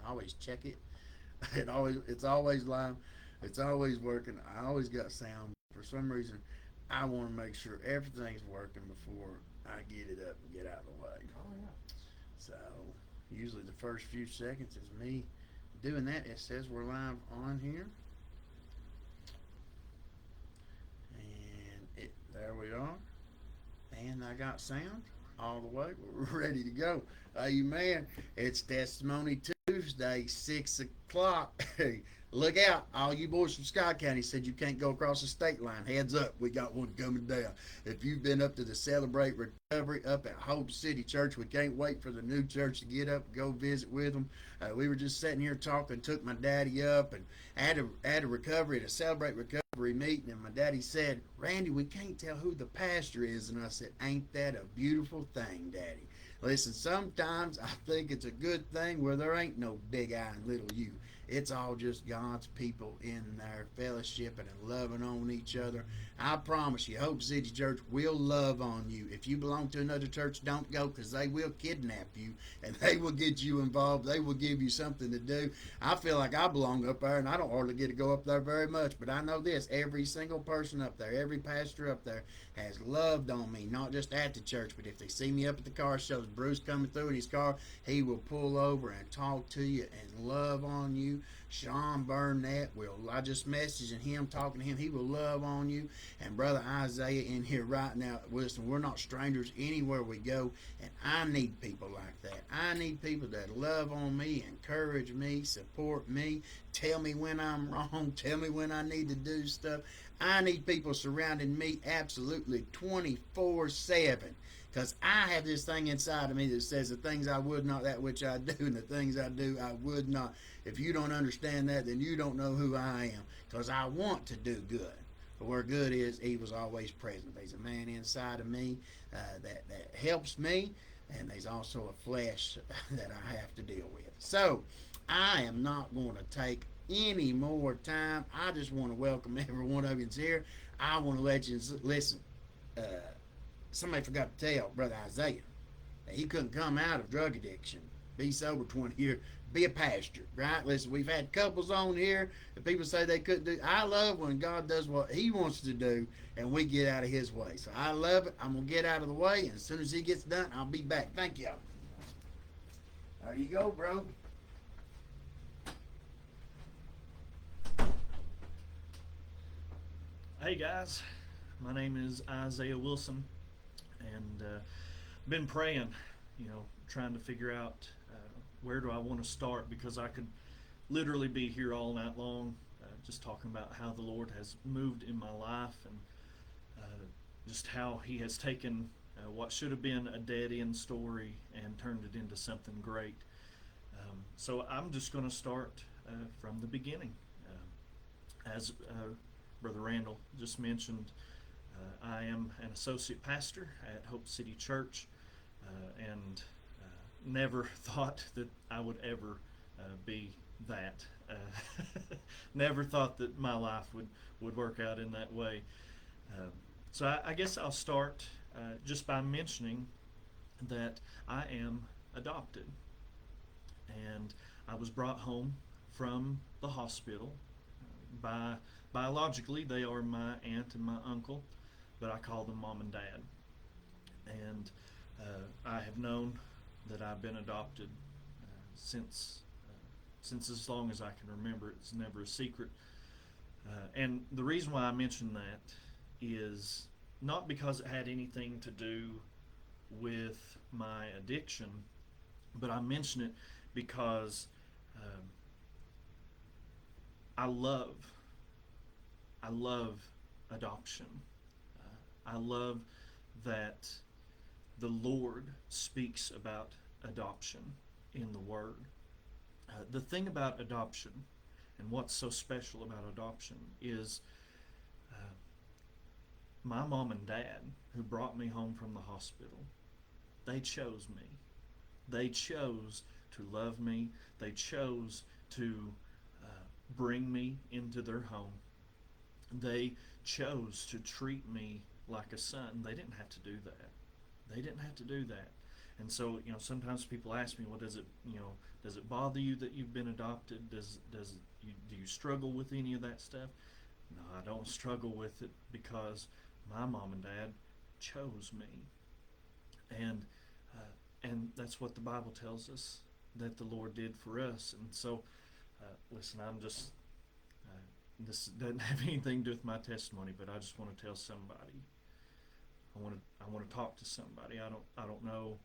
I always check it. It's always live. It's always working. I always got sound. For some reason, I want to make sure everything's working before I get it up and get out of the way. Oh yeah. So usually the first few seconds is me doing that. It says we're live on here, and there we are. And I got sound all the way. We're ready to go. Amen. It's Testimony Tuesday, 6 o'clock. Hey, look out. All you boys from Scott County said you can't go across the state line. Heads up. We got one coming down. If you've been up to the Celebrate Recovery up at Hope City Church, we can't wait for the new church to get up and go visit with them. We were just sitting here talking, took my daddy up, and at a recovery, at a Celebrate Recovery meeting, and my daddy said, Randy, we can't tell who the pastor is. And I said, ain't that a beautiful thing, Daddy? Listen, sometimes I think it's a good thing where there ain't no big I and little you. It's all just God's people in there fellowshipping and loving on each other. I promise you, Hope City Church will love on you. If you belong to another church, don't go, because they will kidnap you and they will get you involved. They will give you something to do. I feel like I belong up there, and I don't hardly get to go up there very much, but I know this: every single person up there, every pastor up there has loved on me, not just at the church, but if they see me up at the car shows, Bruce coming through in his car, he will pull over and talk to you and love on you. Sean Burnett will, I just messaging him, talking to him, he will love on you. And Brother Isaiah in here right now, listen, we're not strangers anywhere we go, and I need people like that. I need people that love on me, encourage me, support me, tell me when I'm wrong, tell me when I need to do stuff. I need people surrounding me absolutely 24/7. Because I have this thing inside of me that says the things I would not, that which I do, and the things I do, I would not. If you don't understand that, then you don't know who I am. Because I want to do good. But where good is, evil's always present. There's a man inside of me that helps me, and there's also a flesh that I have to deal with. So, I am not going to take any more time. I just want to welcome every one of you here. I want to let you listen. Uh, Somebody forgot to tell Brother Isaiah that he couldn't come out of drug addiction, be sober 20 years, be a pastor, right? Listen, we've had couples on here that people say they couldn't do. I love when God does what he wants to do and we get out of his way. So I love it. I'm going to get out of the way, and as soon as he gets done, I'll be back. Thank y'all. There you go, bro. Hey guys, my name is Isaiah Wilson, and been praying, trying to figure out where do I want to start, because I could literally be here all night long, just talking about how the Lord has moved in my life, and just how He has taken what should have been a dead end story and turned it into something great. So I'm just going to start from the beginning. As Brother Randall just mentioned, I am an associate pastor at Hope City Church, and never thought that I would ever be that. Never thought that my life would work out in that way. So I guess I'll start just by mentioning that I am adopted, and I was brought home from the hospital by biologically they are my aunt and my uncle, but I call them mom and dad. And I have known that I've been adopted since as long as I can remember. It's never a secret. And the reason why I mention that is not because it had anything to do with my addiction, but I mention it because um, I love I love adoption. I love that the Lord speaks about adoption in the Word. The thing about adoption, and what's so special about adoption, is uh, my mom and dad, who brought me home from the hospital, they chose me. They chose to love me. They chose to bring me into their home. They chose to treat me like a son. They didn't have to do that. They didn't have to do that. And so, sometimes people ask me, well, does it bother you that you've been adopted? Do you struggle with any of that stuff? No, I don't struggle with it because my mom and dad chose me, and and that's what the Bible tells us that the Lord did for us. And so, listen, I'm just this doesn't have anything to do with my testimony, but I just want to tell somebody. I want to talk to somebody. I don't know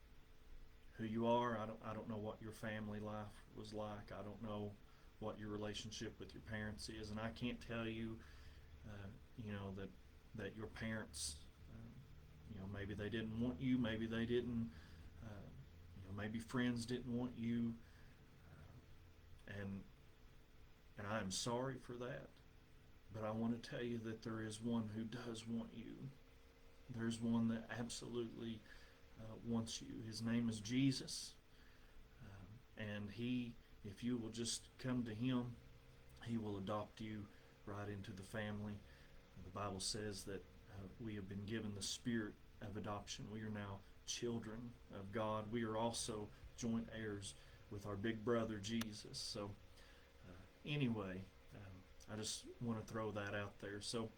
who you are. I don't know what your family life was like. I don't know what your relationship with your parents is, and I can't tell you, that your parents, maybe they didn't want you, maybe they didn't, maybe friends didn't want you, and I am sorry for that. But I want to tell you that there is one who does want you. There's one that absolutely wants you. His name is Jesus. And if you will just come to him, he will adopt you right into the family. The Bible says that we have been given the spirit of adoption. We are now children of God. We are also joint heirs with our big brother Jesus. So anyway, I just want to throw that out there. So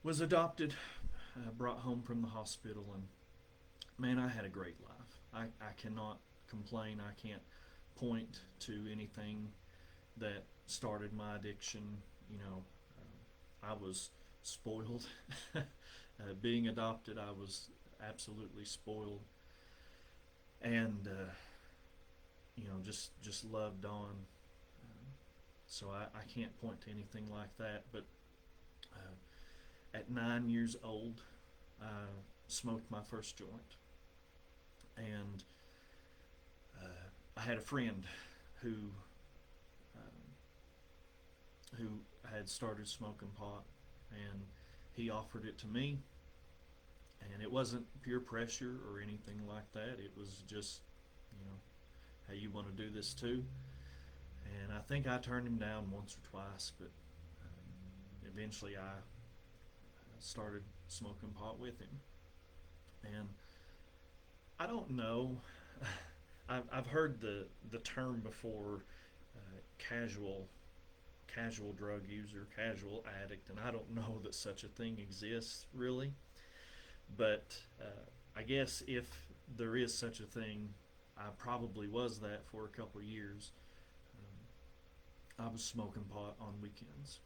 was adopted, brought home from the hospital, and man, I had a great life. I cannot complain. I can't point to anything that started my addiction. I was spoiled. Being adopted, I was absolutely spoiled, and just loved on. So I can't point to anything like that. But at 9 years old, I smoked my first joint, and I had a friend who had started smoking pot, and he offered it to me. And it wasn't peer pressure or anything like that. It was just, hey, you want to do this too? And I think I turned him down once or twice, but eventually I started smoking pot with him. And I don't know, I've heard the term before, casual drug user, casual addict, and I don't know that such a thing exists really. But I guess if there is such a thing, I probably was that for a couple of years. I was smoking pot on weekends,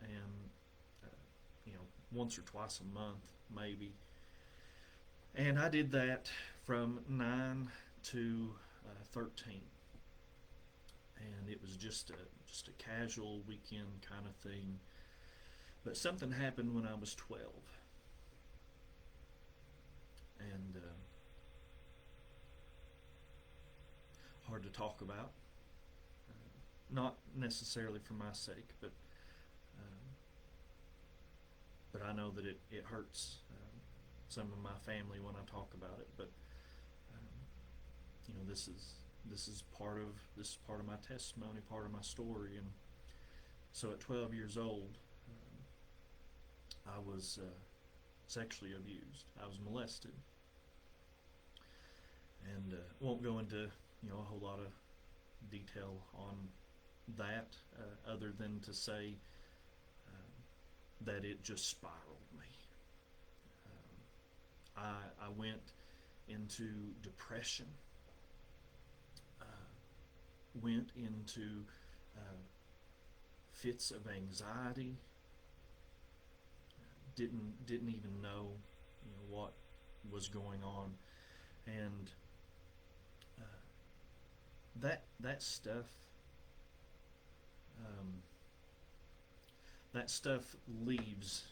and once or twice a month, maybe. And I did that from 9 to 13, and it was just a casual weekend kind of thing. But something happened when I was 12, and hard to talk about. Not necessarily for my sake, but I know that it hurts some of my family when I talk about it. But this is part of my testimony, part of my story. And so at 12 years old, I was sexually abused. I was molested, and won't go into a whole lot of detail on that, other than to say that it just spiraled me. I went into depression, went into fits of anxiety, didn't even know what was going on, and that stuff leaves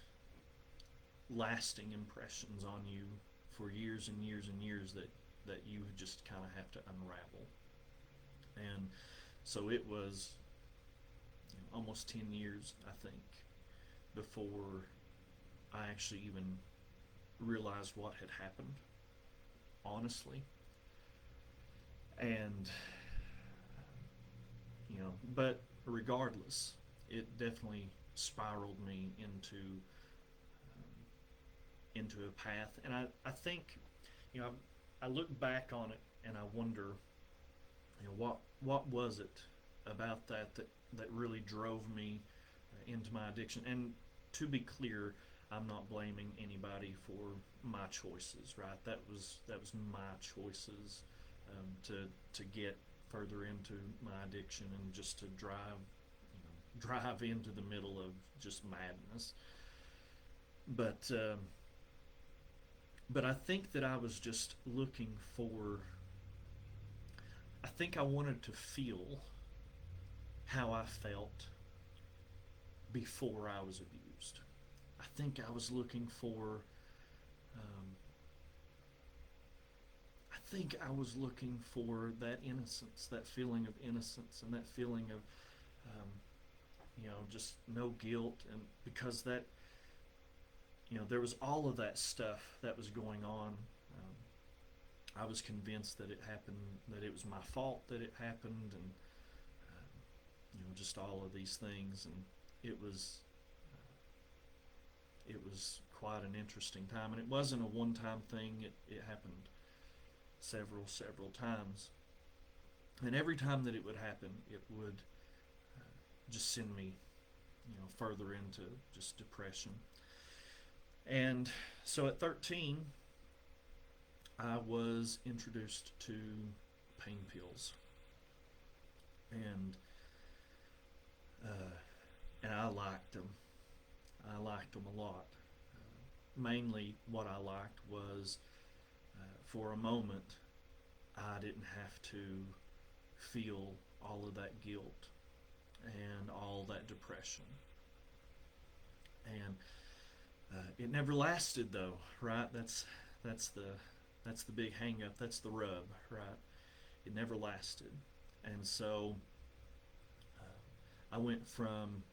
lasting impressions on you for years and years and years that you just kind of have to unravel. And so it was almost 10 years, I think, before I actually even realized what had happened, honestly. And but regardless, it definitely spiraled me into a path. And I think I look back on it and I wonder, what was it about that really drove me into my addiction? And to be clear, I'm not blaming anybody for my choices, right? That was my choices, to get further into my addiction and just to drive into the middle of just madness. But but I think that I was just looking for. I think I wanted to feel how I felt before I was abused. I think I was looking for. Um, I think I was looking for that innocence, that feeling of innocence, and that feeling of, um, just no guilt, and because that, there was all of that stuff that was going on. I was convinced that it happened, that it was my fault that it happened, and just all of these things, and it was quite an interesting time, and it wasn't a one-time thing. It happened several times, and every time that it would happen, it would just send me, further into just depression. And so at 13, I was introduced to pain pills, and I liked them. I liked them a lot. Mainly, what I liked was, for a moment, I didn't have to feel all of that guilt and all that depression. And it never lasted, though, right? That's the big hang up. That's the rub, right? It never lasted. And so I went from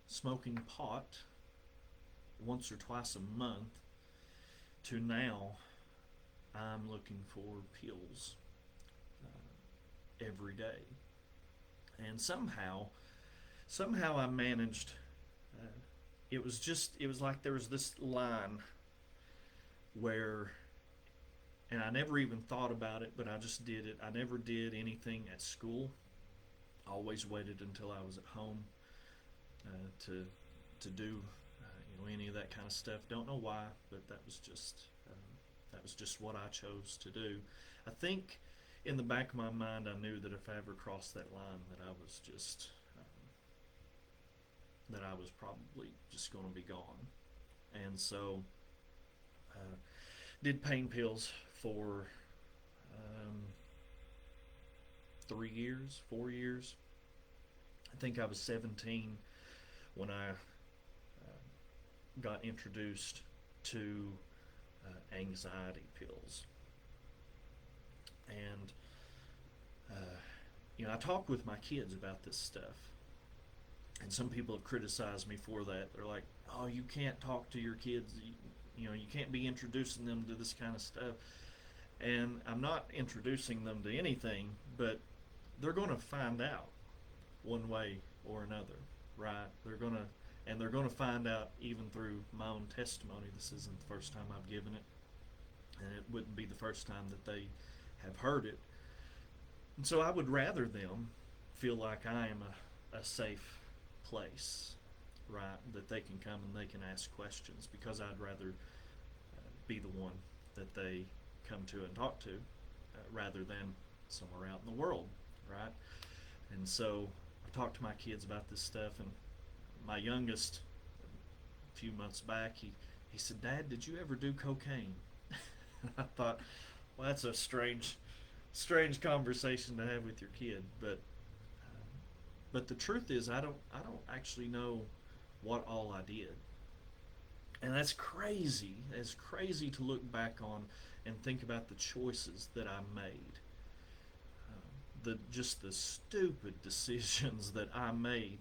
smoking pot once or twice a month to now I'm looking for pills every day. And somehow I managed. It was like there was this line where, and I never even thought about it, but I just did it. I never did anything at school. I always waited until I was at home to do any of that kind of stuff. Don't know why, but that was just what I chose to do. I think in the back of my mind, I knew that if I ever crossed that line, that I was just that I was probably just going to be gone. And so did pain pills for 3 years, 4 years. I think I was 17 when I got introduced to anxiety pills. And I talk with my kids about this stuff, and some people have criticized me for that. They're like, "Oh, you can't talk to your kids. You can't be introducing them to this kind of stuff." And I'm not introducing them to anything, but they're going to find out one way or another, right? They're going to find out even through my own testimony. This isn't the first time I've given it, and it wouldn't be the first time that they have heard it. And so I would rather them feel like I am a safe place, right? That they can come and they can ask questions, because I'd rather be the one that they come to and talk to, rather than somewhere out in the world, right? And so I talked to my kids about this stuff, and my youngest, a few months back, he said, "Dad, did you ever do cocaine?" I thought, well, that's a strange conversation to have with your kid, but the truth is, I don't actually know what all I did, and that's crazy. It's crazy to look back on and think about the choices that I made, the stupid decisions that I made.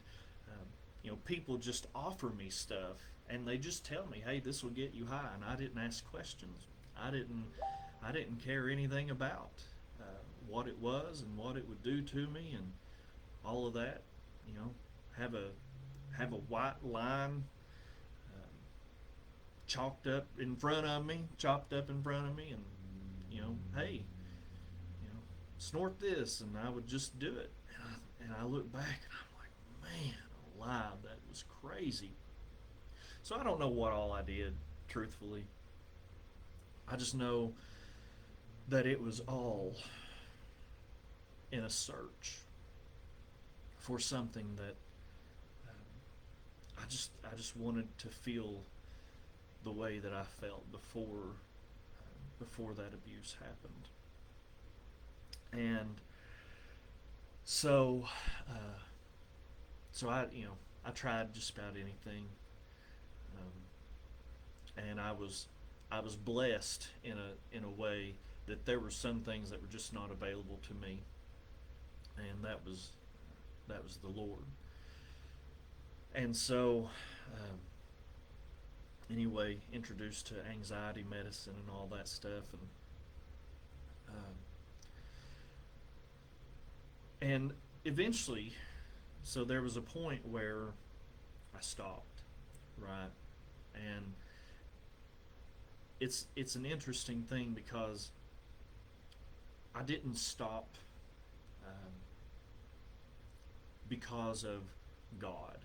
People just offer me stuff, and they just tell me, "Hey, this will get you high," and I didn't ask questions. I didn't care anything about what it was and what it would do to me and all of that. Have a white line chopped up in front of me, and hey, snort this, and I would just do it. And I look back and I'm like, man alive, that was crazy. So I don't know what all I did, truthfully. I just know that it was all in a search for something that I just wanted to feel the way that I felt before that abuse happened. And so uh, so I tried just about anything, and I was blessed in a way that there were some things that were just not available to me, and that was the Lord. And so, anyway, introduced to anxiety medicine and all that stuff, and eventually, so there was a point where I stopped, right? And it's an interesting thing because I didn't stop um, because of God.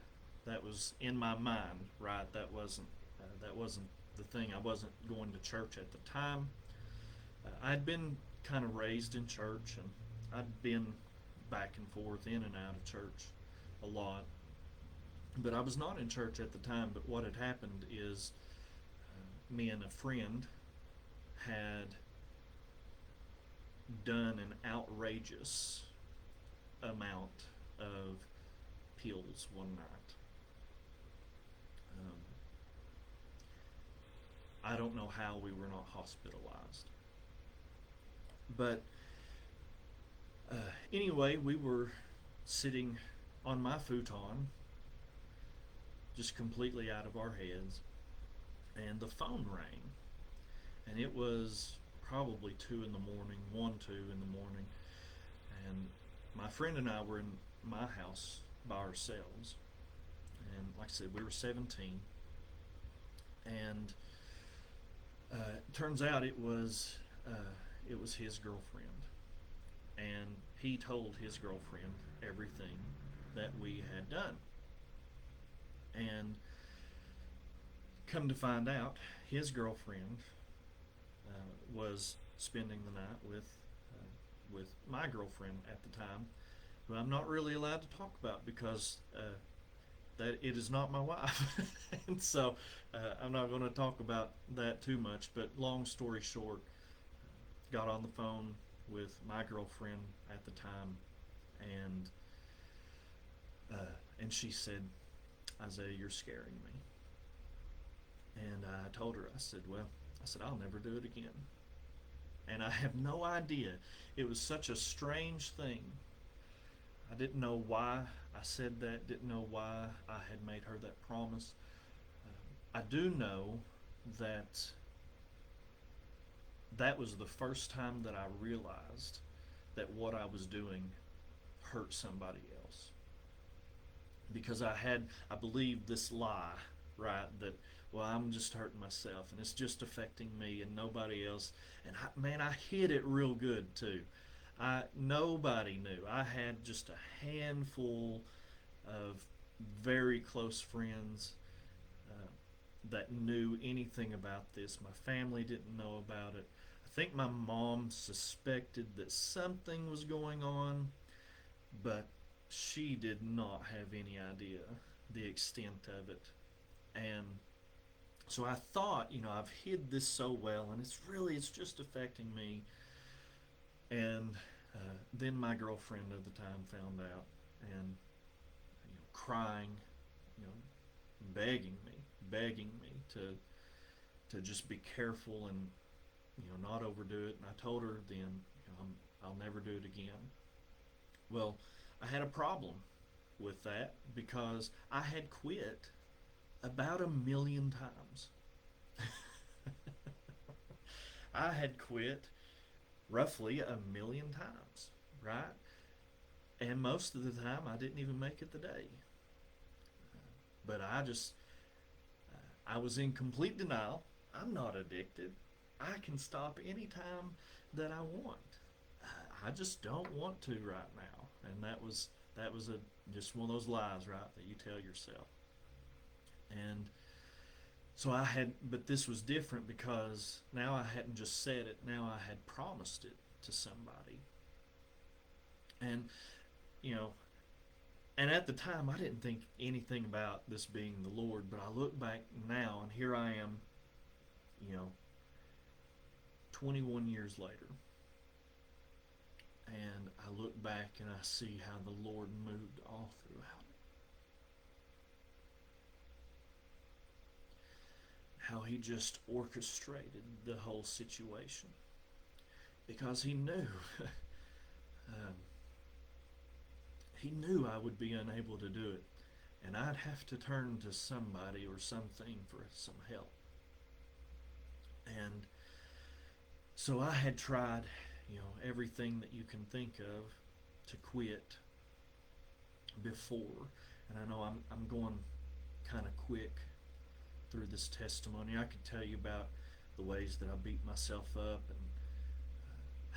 That was in my mind, right? That wasn't the thing. I wasn't going to church at the time. I'd been kind of raised in church, and I'd been back and forth in and out of church a lot. But I was not in church at the time. But what had happened is me and a friend had done an outrageous amount of pills one night. I don't know how we were not hospitalized. But anyway, we were sitting on my futon, just completely out of our heads, and the phone rang. And it was probably 2 in the morning, 1, 2 in the morning. And my friend and I were in my house by ourselves. And like I said, we were 17. And it turns out it was his girlfriend, and he told his girlfriend everything that we had done. And come to find out, his girlfriend was spending the night with my girlfriend at the time, who I'm not really allowed to talk about because that it is not my wife. And so I'm not going to talk about that too much, but long story short, got on the phone with my girlfriend at the time, and she said, "Isaiah, you're scaring me." And I told her, I said, I'll never do it again. And I have no idea. It was such a strange thing. I didn't know why I said that, didn't know why I had made her that promise. I do know that that was the first time that I realized that what I was doing hurt somebody else. Because I believed this lie, right, that, well, I'm just hurting myself and it's just affecting me and nobody else. And I hid it real good too. Nobody knew. I had just a handful of very close friends that knew anything about this. My family didn't know about it. I think my mom suspected that something was going on, but she did not have any idea the extent of it. And so I thought, I've hid this so well, and it's just affecting me. And then my girlfriend at the time found out, and crying, begging me to just be careful and not overdo it. And I told her then, I'll never do it again. Well, I had a problem with that because I had quit about 1,000,000 times. I had quit roughly 1,000,000 times, right? And most of the time I didn't even make it the day. But I was in complete denial. I'm not addicted. I can stop anytime that I want. I just don't want to right now. And that was just one of those lies, right, that you tell yourself. And so but this was different because now I hadn't just said it, now I had promised it to somebody. And, you know, and at the time I didn't think anything about this being the Lord, but I look back now and here I am, you know, 21 years later. And I look back and I see how the Lord moved all throughout it. How he just orchestrated the whole situation. Because he knew, um, he knew I would be unable to do it. And I'd have to turn to somebody or something for some help. And so I had tried, you know, everything that you can think of to quit before. And I know I'm going kind of quick through this testimony. I could tell you about the ways that I beat myself up and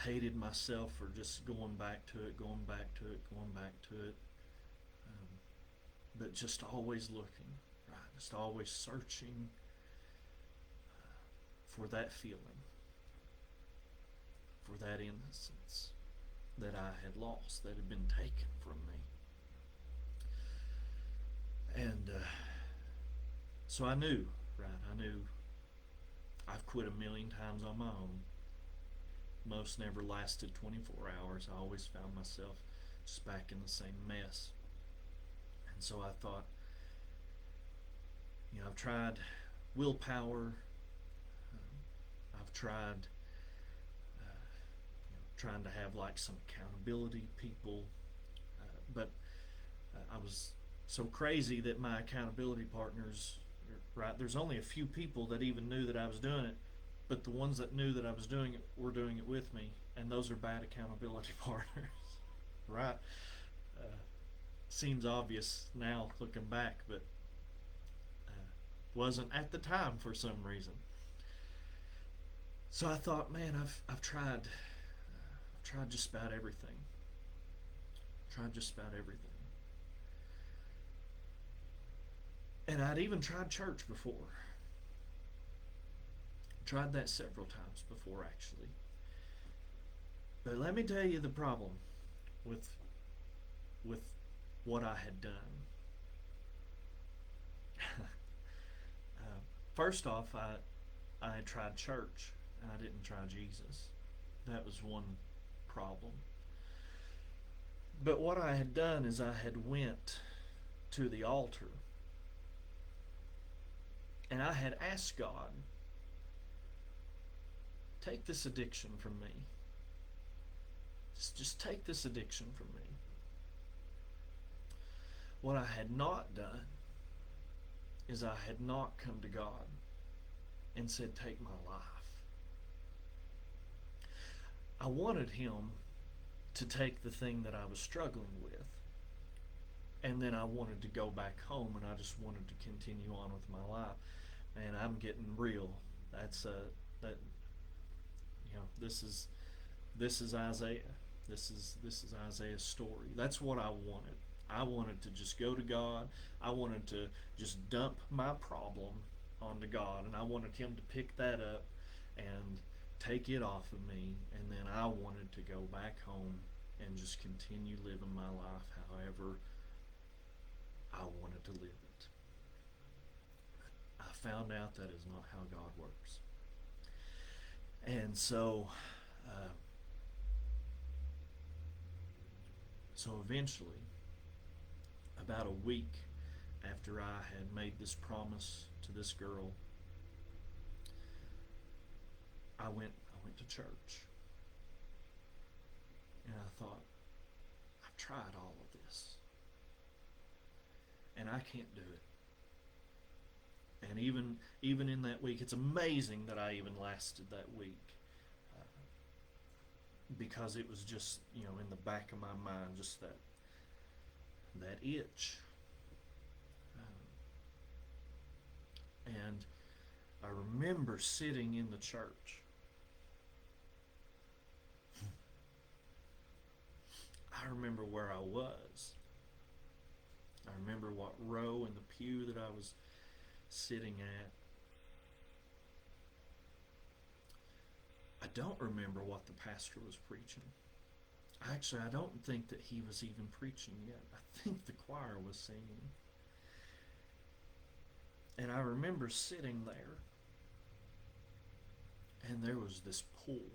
hated myself for just going back to it, going back to it, going back to it. But just always looking, right? Just always searching for that feeling, for that innocence that I had lost, that had been taken from me. And so I knew, right? I knew I've quit 1,000,000 times on my own. Most never lasted 24 hours. I always found myself just back in the same mess. And so I thought, you know, I've tried willpower. I've tried trying to have like some accountability people, but I was so crazy that my accountability partners, right, there's only a few people that even knew that I was doing it, but the ones that knew that I was doing it were doing it with me, and those are bad accountability partners. Right? Seems obvious now looking back, but wasn't at the time for some reason. So I thought, man, I've tried just about everything. Tried just about everything. And I'd even tried church before. Tried that several times before, actually. But let me tell you the problem with what I had done. First off, I had tried church and I didn't try Jesus. That was one problem. But what I had done is I had went to the altar and I had asked God, take this addiction from me. Just take this addiction from me. What I had not done is I had not come to God and said, take my life. I wanted him to take the thing that I was struggling with, and then I wanted to go back home and I just wanted to continue on with my life. And I'm getting real. That's that, you know, this is Isaiah. This is Isaiah's story. That's what I wanted. I wanted to just go to God. I wanted to just dump my problem onto God, and I wanted him to pick that up and take it off of me, and then I wanted to go back home and just continue living my life however I wanted to live it. I found out that is not how God works. And so eventually, about a week after I had made this promise to this girl, I went to church. And I thought, I've tried all of this. And I can't do it. And even in that week, it's amazing that I even lasted that week. Because it was just, you know, in the back of my mind, just that itch. And I remember sitting in the church I remember where I was. I remember what row in the pew that I was sitting at. I don't remember what the pastor was preaching. Actually, I don't think that he was even preaching yet. I think the choir was singing. And I remember sitting there, and there was this pull.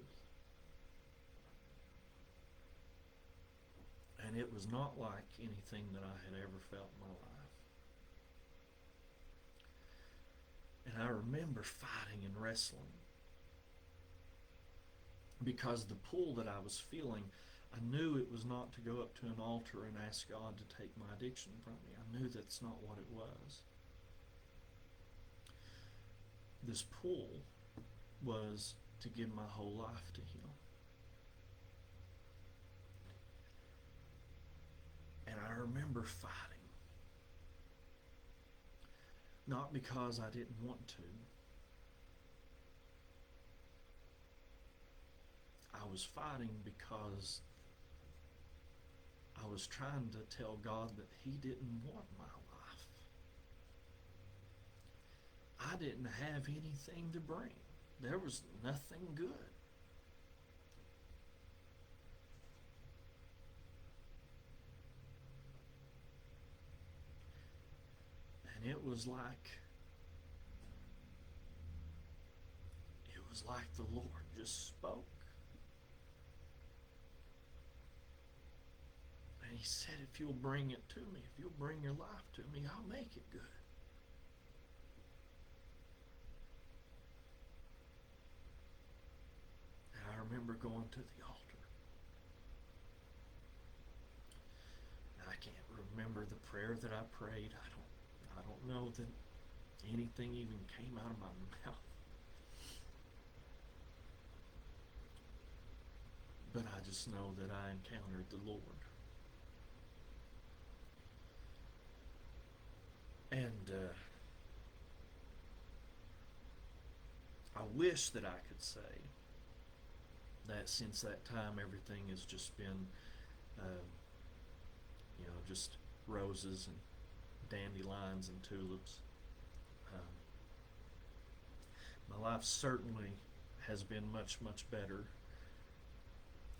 And it was not like anything that I had ever felt in my life. And I remember fighting and wrestling. Because the pull that I was feeling, I knew it was not to go up to an altar and ask God to take my addiction from me. I knew that's not what it was. This pull was to give my whole life to Him. And I remember fighting. Not because I didn't want to. I was fighting because I was trying to tell God that He didn't want my life. I didn't have anything to bring. There was nothing good. And it was like the Lord just spoke. And He said, if you'll bring it to me, if you'll bring your life to me, I'll make it good. And I remember going to the altar. And I can't remember the prayer that I prayed. I don't know that anything even came out of my mouth. But I just know that I encountered the Lord. And I wish that I could say that since that time everything has just been, just roses and dandelions and tulips. My life certainly has been much, much better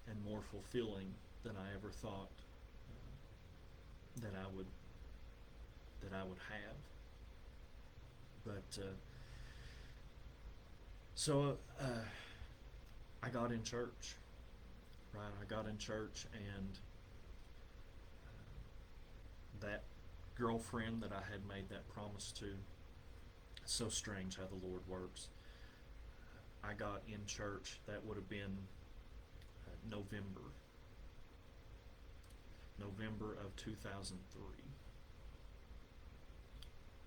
and more fulfilling than I ever thought that I would have. But so I got in church, right? I got in church, and that girlfriend that I had made that promise to, it's so strange how the Lord works. I got in church, that would have been November of 2003.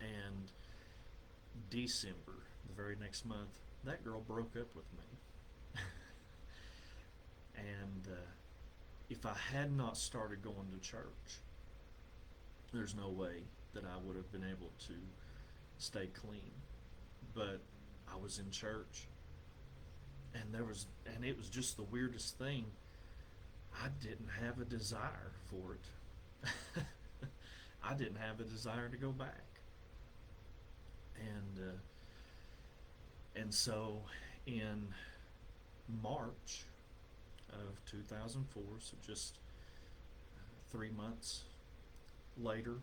And December, the very next month, that girl broke up with me. And if I had not started going to church, there's no way that I would have been able to stay clean. But I was in church, and it was just the weirdest thing. I didn't have a desire for it. I didn't have a desire to go back. And so in March of 2004, so just 3 months later,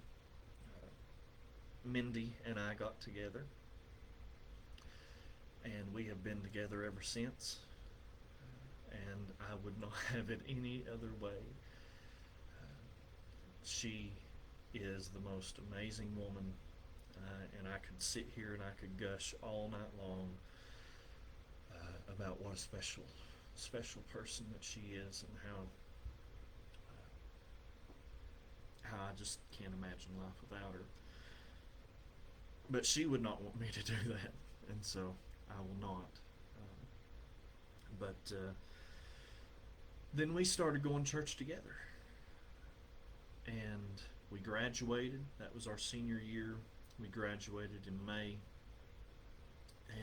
Mindy and I got together, and we have been together ever since. And I would not have it any other way. She is the most amazing woman, and I could sit here and I could gush all night long about what a special person that she is, and how I just can't imagine life without her. But she would not want me to do that, and so I will not. But then we started going to church together, and we graduated. That was our senior year. We graduated in May,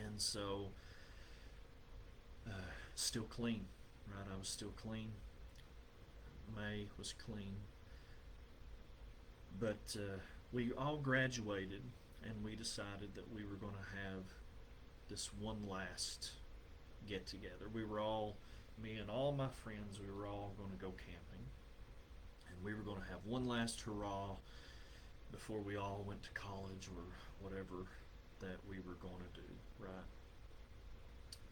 and so still clean, right? I was still clean. May was clean. But we all graduated, and we decided that we were going to have this one last get together. We were all, me and all my friends, we were all going to go camping. And we were going to have one last hurrah before we all went to college or whatever that we were going to do, right?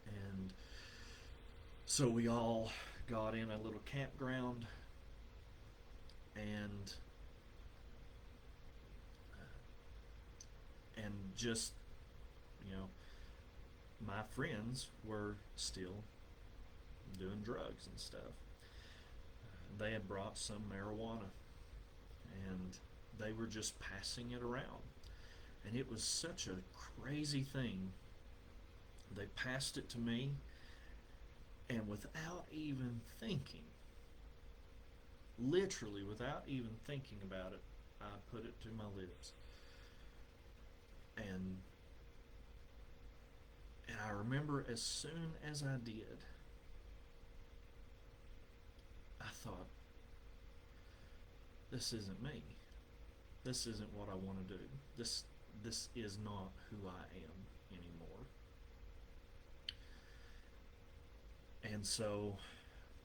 And so we all got in a little campground, and just, my friends were still doing drugs and stuff. They had brought some marijuana, and they were just passing it around. And it was such a crazy thing. They passed it to me, and without even thinking, literally without even thinking about it, I put it to my lips. And I remember as soon as I did, I thought, this isn't me. This isn't what I want to do. This is not who I am anymore. And so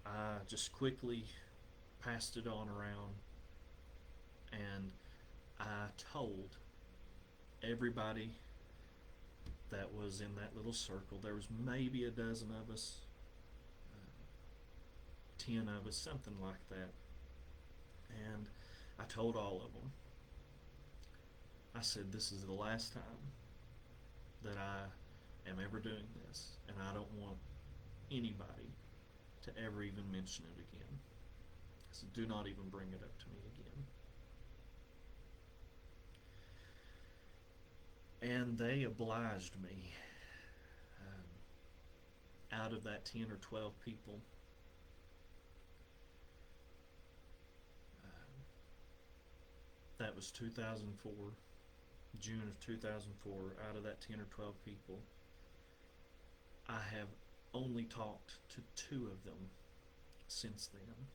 I just quickly passed it on around, and I told everybody that was in that little circle. There was maybe a dozen of us, 10 of us, something like that. And I told all of them, I said, this is the last time that I am ever doing this, and I don't want anybody to ever even mention it again. I said, do not even bring it up to me again. And they obliged me. Out of that 10 or 12 people, that was 2004, June of 2004. Out of that 10 or 12 people, I have only talked to 2 of them since then.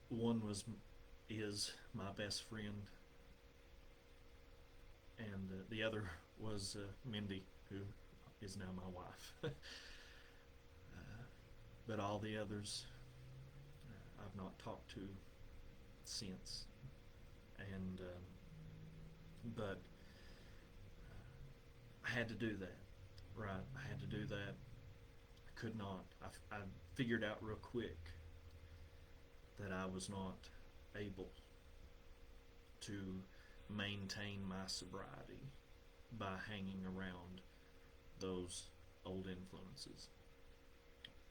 One is my best friend, and the other was Mindy, who is now my wife. But all the others I've not talked to since. And but I had to do that, right? I had to do that. I could not. I figured out real quick that I was not able to maintain my sobriety by hanging around those old influences.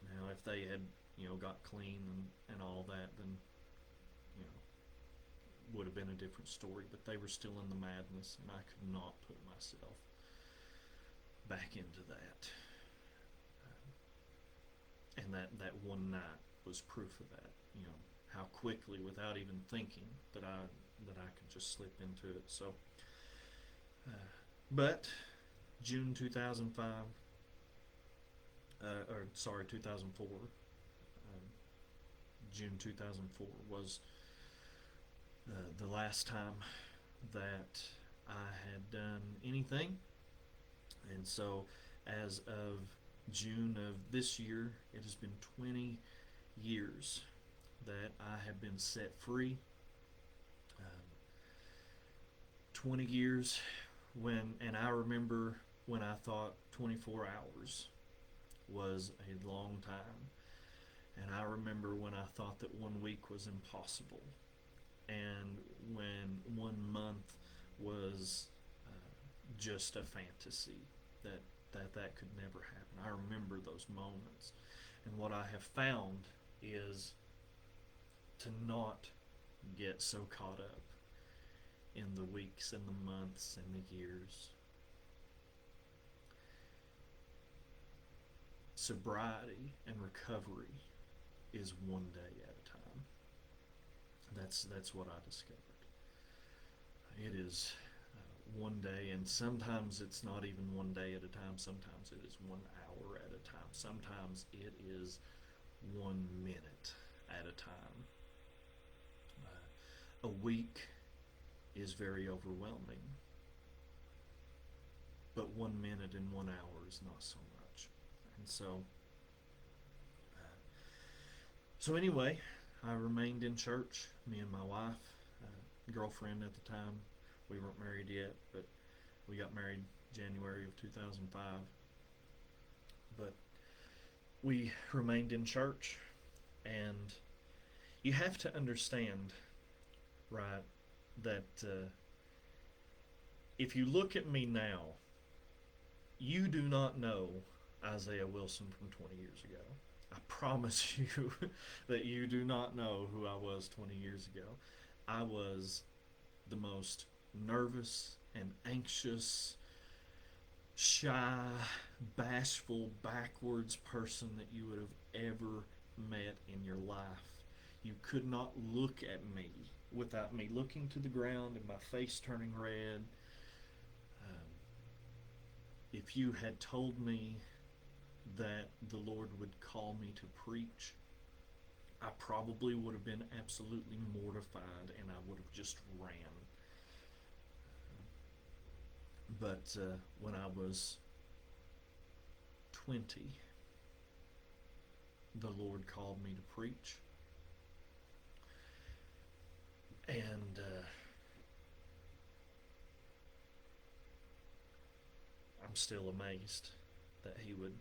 Now, if they had, got clean and all that, then, would have been a different story. But they were still in the madness, and I could not put myself back into that. And that one night was proof of that. How quickly, without even thinking, that I could just slip into it. So, but June 2005. 2004. June 2004 was the last time that I had done anything. And so, as of June of this year, it has been 20 years that I have been set free. 20 years and I remember when I thought 24 hours was a long time. And I remember when I thought that 1 week was impossible, and when 1 month was just a fantasy, that could never happen. I remember those moments. And what I have found is to not get so caught up in the weeks and the months and the years. Sobriety and recovery is one day at a time. That's what I discovered. It is one day, and sometimes it's not even one day at a time. Sometimes it is 1 hour hour at a time. Sometimes it is 1 minute at a time. A week is very overwhelming, but 1 minute and 1 hour is not so much. And so anyway, I remained in church. Me and my wife, girlfriend at the time, we weren't married yet, but we got married January of 2005. But we remained in church, and you have to understand, right, that if you look at me now, you do not know Isaiah Wilson from 20 years ago. I promise you that you do not know who I was 20 years ago. I was the most nervous and anxious, shy, bashful, backwards person that you would have ever met in your life. You could not look at me without me looking to the ground and my face turning red. If you had told me that the Lord would call me to preach, I probably would have been absolutely mortified and I would have just ran. But when I was 20, the Lord called me to preach. And I'm still amazed that He would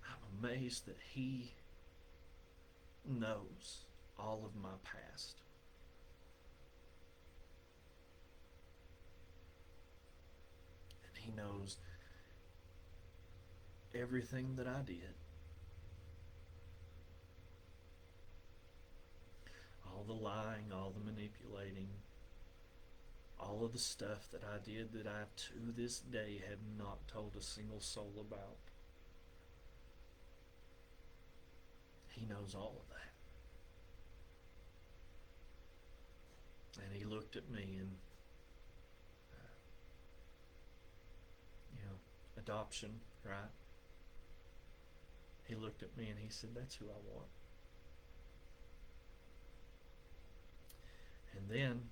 I'm amazed that He knows all of my past. And He knows everything that I did. All the lying, all the manipulating, all of the stuff that I did that I to this day have not told a single soul about. He knows all of that. And He looked at me and, adoption, right? He looked at me and He said, that's who I want. And then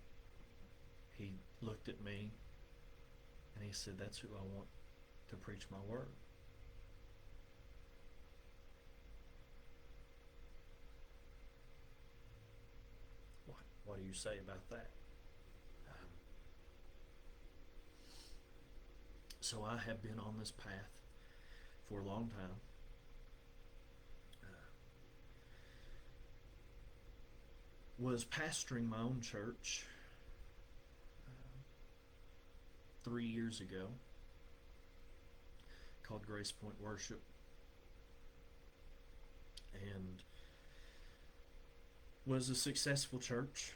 He looked at me and He said, that's who I want to preach my word. What do you say about that? So I have been on this path for a long time. Was pastoring my own church 3 years ago, called Grace Point Worship, and was a successful church.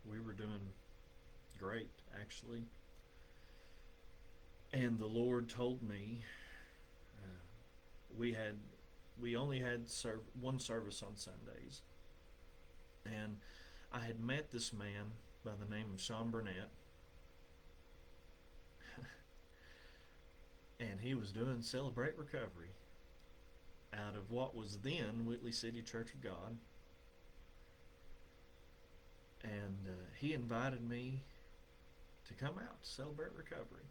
We were doing great, actually, and the Lord told me we only had one service on Sundays, and I had met this man by the name of Sean Burnett, and he was doing Celebrate Recovery out of what was then Whitley City Church of God. And he invited me to come out to Celebrate Recovery.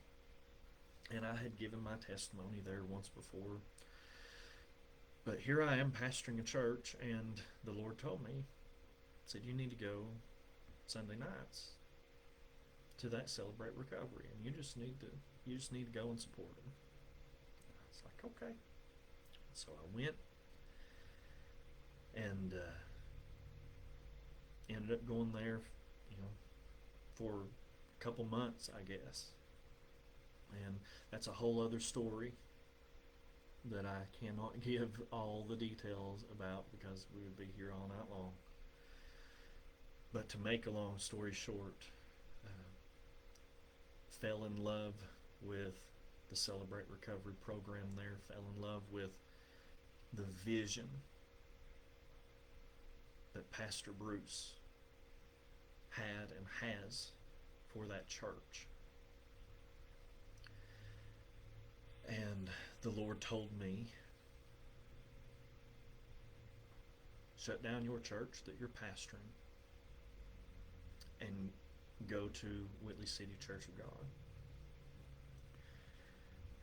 And I had given my testimony there once before. But here I am pastoring a church, and the Lord told me, said, you need to go Sunday nights to that Celebrate Recovery, and you just need to go and support them. I was like, okay. So I went, and ended up going there, for a couple months, I guess. And that's a whole other story that I cannot give all the details about because we would be here all night long. But to make a long story short, fell in love with the Celebrate Recovery program there, fell in love with the vision that Pastor Bruce had and has for that church. And the Lord told me, shut down your church that you're pastoring and go to Whitley City Church of God.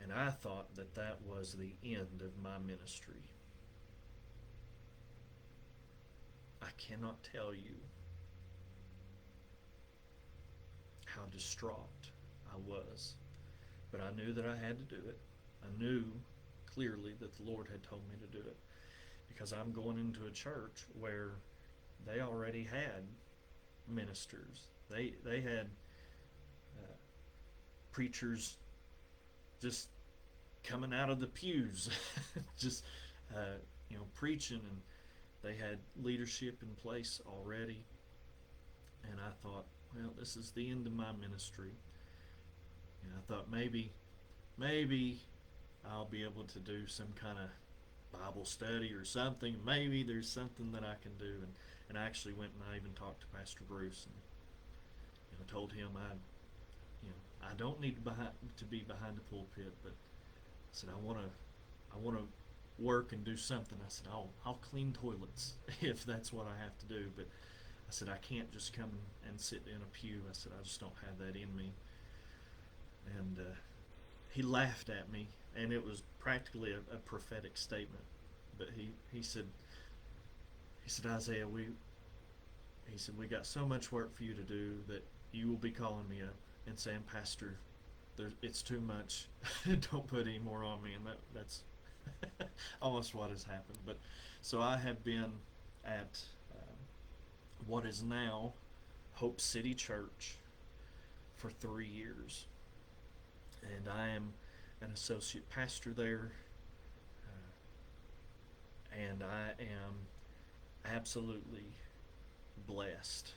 And I thought that that was the end of my ministry. I cannot tell you how distraught I was. But I knew that I had to do it. I knew clearly that the Lord had told me to do it. Because I'm going into a church where they already had ministers. They had preachers just coming out of the pews, just preaching, and they had leadership in place already. And I thought, well, this is the end of my ministry. And I thought maybe I'll be able to do some kind of Bible study or something. Maybe there's something that I can do. And I actually went and I even talked to Pastor Bruce and told him I don't need to be behind the pulpit, but I said I want to work and do something. I said I'll clean toilets if that's what I have to do, but I said I can't just come and sit in a pew. I said I just don't have that in me. And he laughed at me, and it was practically a prophetic statement. But he said Isaiah, we got so much work for you to do that you will be calling me up and saying, Pastor, it's too much. Don't put any more on me. And that's almost what has happened. But so I have been at what is now Hope City Church for 3 years, and I am an associate pastor there, and I am absolutely blessed.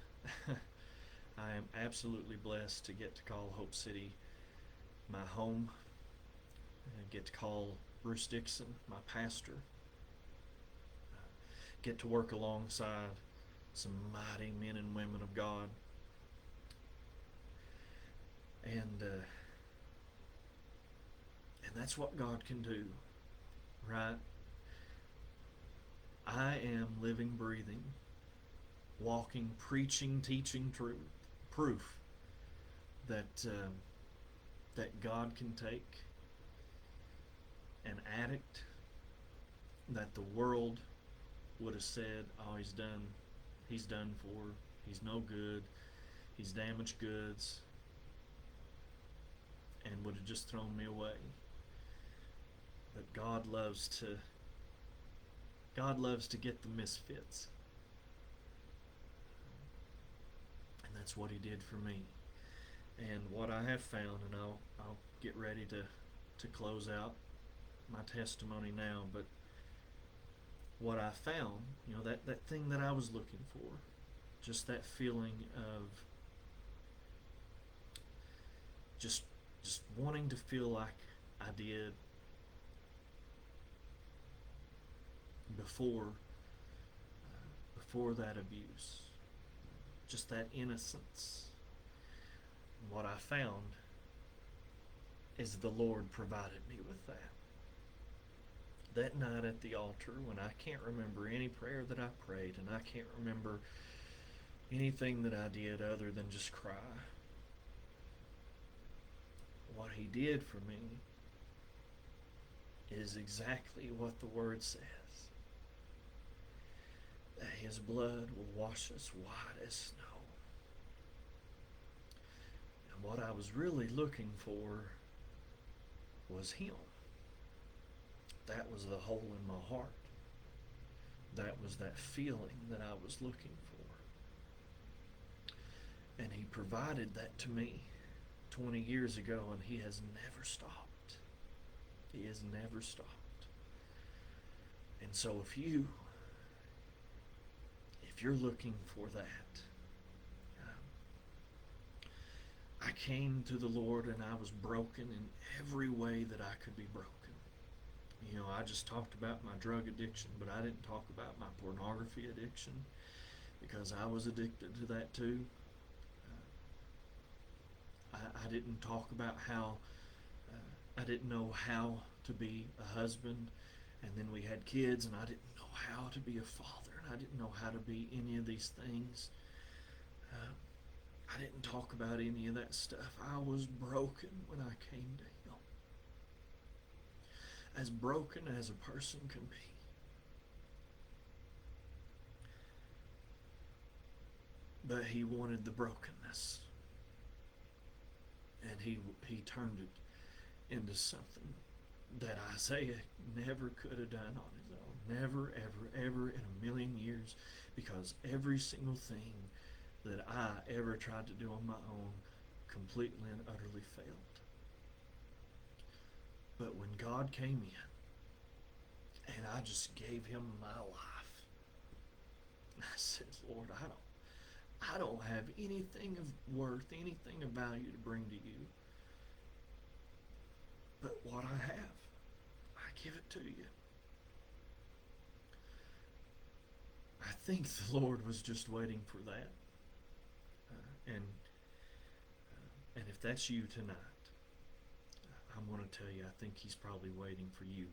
I am absolutely blessed to get to call Hope City my home, and get to call Bruce Dixon my pastor, get to work alongside some mighty men and women of God, and that's what God can do, right? I am living, breathing, walking, preaching, teaching truth, proof that God can take an addict that the world would have said, oh, he's done for, he's no good, he's damaged goods, and would have just thrown me away. But God loves to get the misfits. And that's what he did for me. And what I have found, and I'll get ready to close out my testimony now, but what I found, that thing that I was looking for, just that feeling of just wanting to feel like I did before that abuse, just that innocence. What I found is the Lord provided me with that. That night at the altar, when I can't remember any prayer that I prayed, and I can't remember anything that I did other than just cry, what he did for me is exactly what the Word says. That his blood will wash us white as snow. And what I was really looking for was him. That was the hole in my heart. That was that feeling that I was looking for. And he provided that to me 20 years ago, and he has never stopped. He has never stopped. And so if you're looking for that, I came to the Lord and I was broken in every way that I could be broken. I just talked about my drug addiction, but I didn't talk about my pornography addiction, because I was addicted to that too. I didn't talk about how I didn't know how to be a husband, and then we had kids, and I didn't know how to be a father, and I didn't know how to be any of these things. Uh, I didn't talk about any of that stuff. I was broken when I came to Him. As broken as a person can be. But He wanted the brokenness. And he turned it into something that Isaiah never could have done on his own. Never, ever, ever in a million years. Because every single thing that I ever tried to do on my own completely and utterly failed. But when God came in and I just gave Him my life, I said, Lord, I don't have anything of worth, anything of value to bring to You. But what I have, I give it to You. I think the Lord was just waiting for that. And if that's you tonight, I'm going to tell you, I think He's probably waiting for you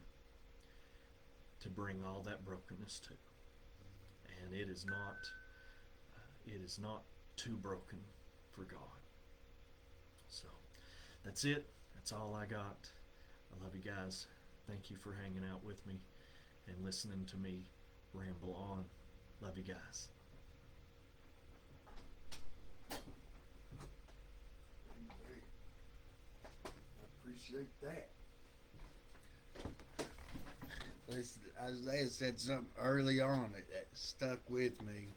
to bring all that brokenness to. And it is not too broken for God. So that's it. That's all I got. I love you guys. Thank you for hanging out with me and listening to me ramble on. Love you guys. Appreciate that. Listen, Isaiah said something early on that stuck with me.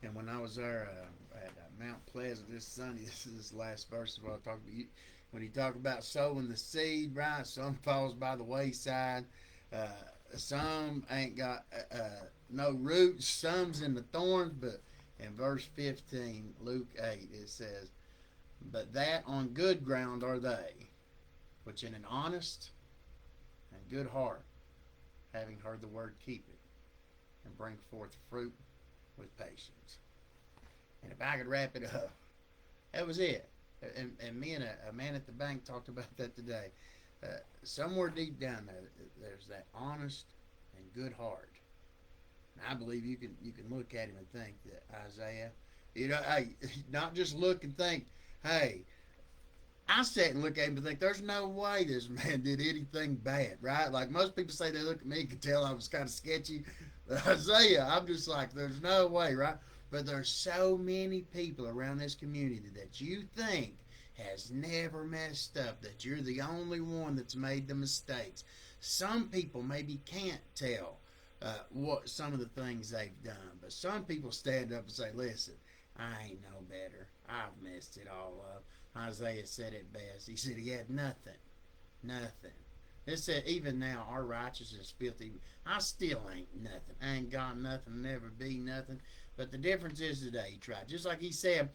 And when I was there at Mount Pleasant this Sunday, this is his last verse of what I talked about. When he talked about sowing the seed, right? Some falls by the wayside. Some ain't got no roots. Some's in the thorns. But in verse 15, Luke 8, it says, but that on good ground are they, which in an honest and good heart, having heard the word, keep it, and bring forth fruit with patience. And if I could wrap it up, that was it. And me and a man at the bank talked about that today. Somewhere deep down there, there's that honest and good heart. And I believe you can look at him and think that Isaiah, hey, not just look and think, hey, I sat and look at him and think, there's no way this man did anything bad, right? Like most people say, they look at me and can tell I was kind of sketchy. But Isaiah, I'm just like, there's no way, right? But there's so many people around this community that you think has never messed up, that you're the only one that's made the mistakes. Some people maybe can't tell what some of the things they've done, but some people stand up and say, listen, I ain't no better. I've messed it all up. Isaiah said it best. He said he had nothing. Nothing. It said, even now, our righteousness is filthy. I still ain't nothing. I ain't got nothing, never be nothing. But the difference is today he tried. Just like he said,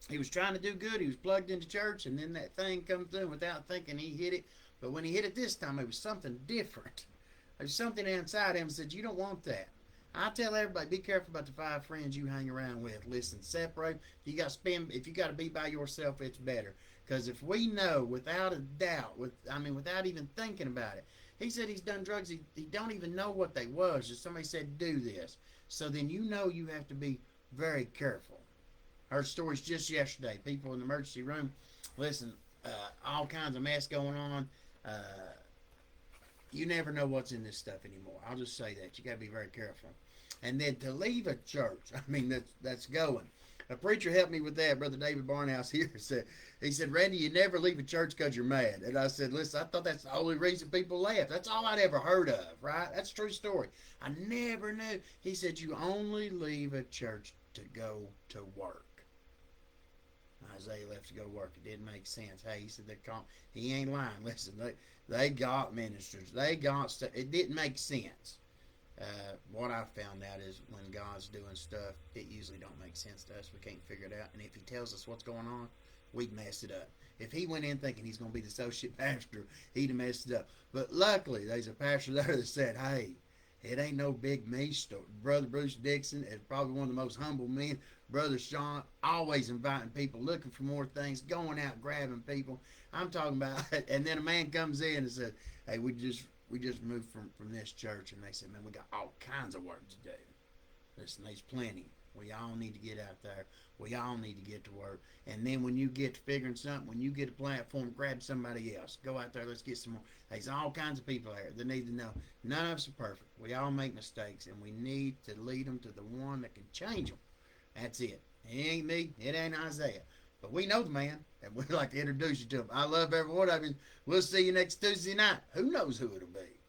he was trying to do good. He was plugged into church, and then that thing come through without thinking he hit it. But when he hit it this time, it was something different. There's something inside him that said, you don't want that. I tell everybody, be careful about the 5 friends you hang around with. Listen, separate. If you got to be by yourself, it's better. Because if we know without a doubt, without even thinking about it, he said he's done drugs. He don't even know what they was. Just somebody said, do this. So then you know you have to be very careful. Heard stories just yesterday. People in the emergency room. Listen, all kinds of mess going on. You never know what's in this stuff anymore. I'll just say that. You got to be very careful. And then to leave a church, that's going. A preacher helped me with that, Brother David Barnhouse here. He said, Randy, you never leave a church because you're mad. And I said, listen, I thought that's the only reason people left. That's all I'd ever heard of, right? That's a true story. I never knew. He said, you only leave a church to go to work. Isaiah left to go work. It didn't make sense. Hey, he said, he ain't lying. Listen, they got ministers. They got stuff. It didn't make sense. What I found out is when God's doing stuff, it usually don't make sense to us. We can't figure it out. And if he tells us what's going on, we'd mess it up. If he went in thinking he's going to be the associate pastor, he'd have messed it up. But luckily, there's a pastor there that said, hey, it ain't no big me story. Brother Bruce Dixon is probably one of the most humble men Brother Sean, always inviting people, looking for more things, going out grabbing people. I'm talking about, and then a man comes in and says, "Hey, we just moved from this church," and they said, "Man, we got all kinds of work to do. Listen, there's plenty. We all need to get out there. We all need to get to work. And then when you get to figuring something, when you get a platform, grab somebody else. Go out there. Let's get some more." There's all kinds of people there that need to know none of us are perfect. We all make mistakes, and we need to lead them to the one that can change them. That's it. It ain't me. It ain't Isaiah. But we know the man, and we'd like to introduce you to him. I love every one of you. We'll see you next Tuesday night. Who knows who it'll be?